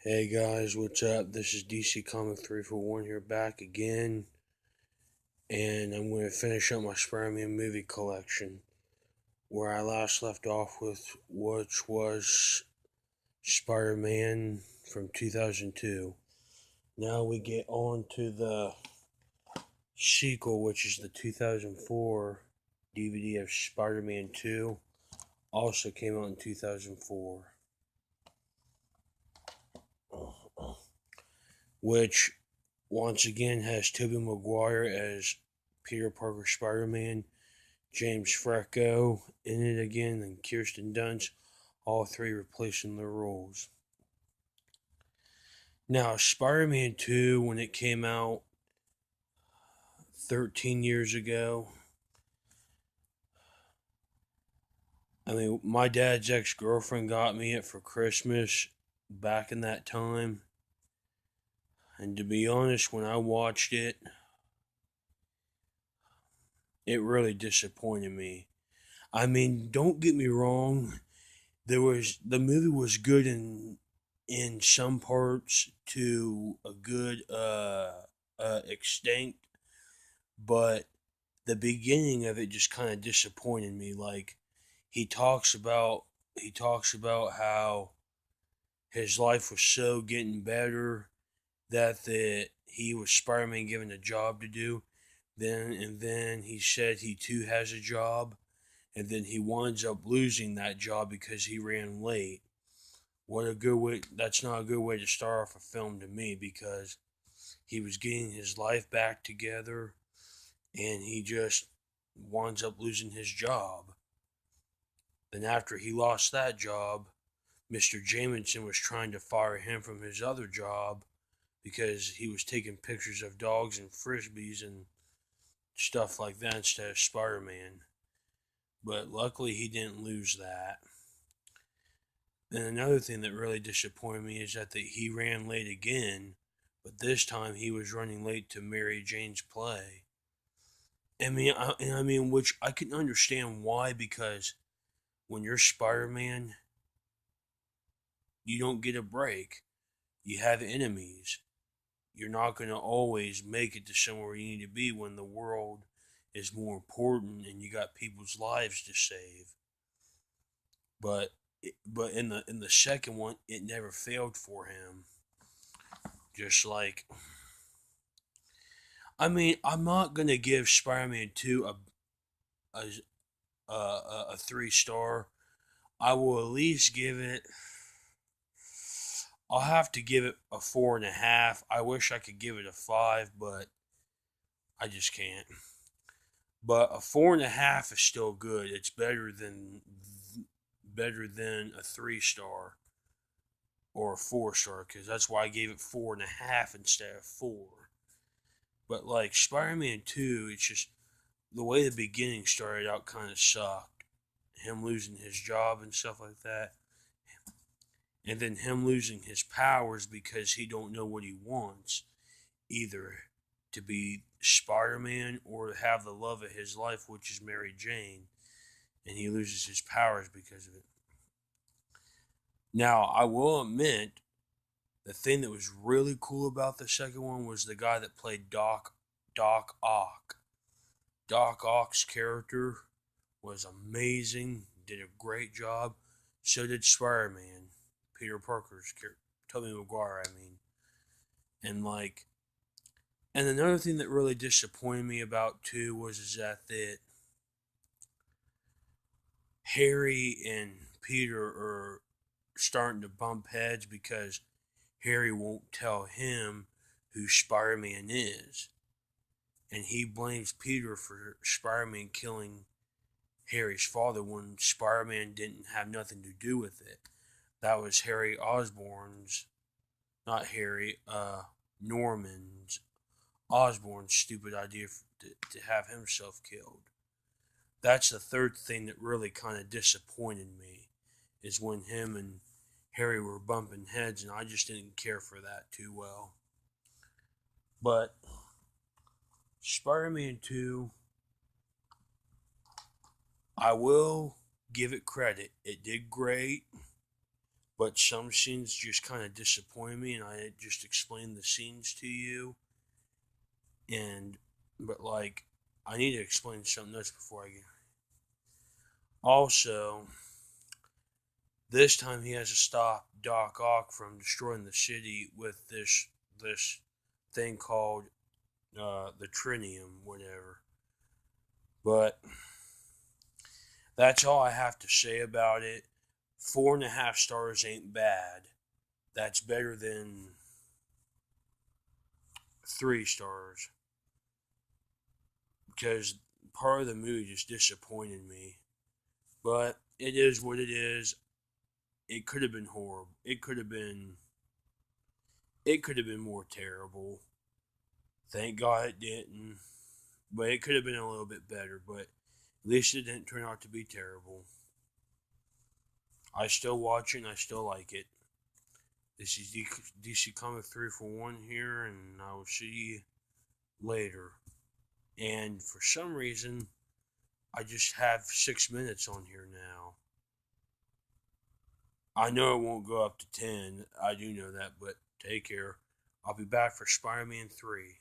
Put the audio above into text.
Hey guys, what's up? This is DC Comic 341 here back again, and I'm going to finish up my Spider-Man movie collection where I last left off with which was Spider-Man from 2002. Now we get on to the sequel, which is the 2004 DVD of Spider-Man 2, also came out in 2004, which once again has Tobey Maguire as Peter Parker Spider-Man, James Franco in it again, and Kirsten Dunst, all three replacing their roles. Now, Spider Man 2, when it came out 13 years ago, my dad's ex girlfriend got me it for Christmas back in that time. And to be honest, when I watched it, it really disappointed me. Don't get me wrong, the movie was good in some parts to a good extent, but the beginning of it just kind of disappointed me. Like he talks about he talks about how his life was so getting better that he was Spider-Man given a job to do. Then he said he too has a job, and then he winds up losing that job because he ran late. What a good way! That's not a good way to start off a film to me, because he was getting his life back together, and he just winds up losing his job. Then after he lost that job, Mr. Jameson was trying to fire him from his other job because he was taking pictures of dogs and frisbees and stuff like that instead of Spider-Man. But luckily he didn't lose that. And another thing that really disappointed me is that he ran late again, but this time he was running late to Mary Jane's play. Which I can understand why, because when you're Spider-Man, you don't get a break. You have enemies. You're not going to always make it to somewhere you need to be when the world is more important and you got people's lives to save. But in the second one, it never failed for him. Just like, I'm not gonna give Spider-Man 2 a a 3 star. I will at least give it. I'll have to give it a 4.5. I wish I could give it a 5, but I just can't. But a 4.5 is still good. It's better than a 3 star or a 4 star, because that's why I gave it 4.5 instead of 4. But like Spider-Man 2, it's just the way the beginning started out kind of sucked. Him losing his job and stuff like that, and then him losing his powers because he don't know what he wants, either to be Spider-Man or to have the love of his life, which is Mary Jane, and he loses his powers because of it. Now, I will admit, the thing that was really cool about the second one was the guy that played Doc Ock. Doc Ock's character was amazing, did a great job. So did Spider-Man, Peter Parker's character, Tobey Maguire, I mean. And like, and another thing that really disappointed me about two was that Harry and Peter are starting to bump heads because Harry won't tell him who Spider-Man is. And he blames Peter for Spider-Man killing Harry's father when Spider-Man didn't have nothing to do with it. That was Harry Osborn's, not Harry, Norman's Osborn's stupid idea to have himself killed. That's the third thing that really kind of disappointed me, is when him and Harry were bumping heads, and I just didn't care for that too well. But Spider-Man 2, I will give it credit. It did great, but some scenes just kind of disappoint me, and I just explained the scenes to you. And but like, I need to explain something else before I get. Also, this time he has to stop Doc Ock from destroying the city with this thing called the trinium, whatever. But that's all I have to say about it. 4.5 stars ain't bad. That's better than 3 stars because part of the movie just disappointed me. But it is what it is. It could have been horrible. It could have been. It could have been more terrible. Thank God it didn't. But it could have been a little bit better. But at least it didn't turn out to be terrible. I still watch it and I still like it. This is DC Comic 341 here, and I will see you later. And for some reason, I just have 6 minutes on here now. I know it won't go up to 10. I do know that, but take care. I'll be back for Spider Man 3.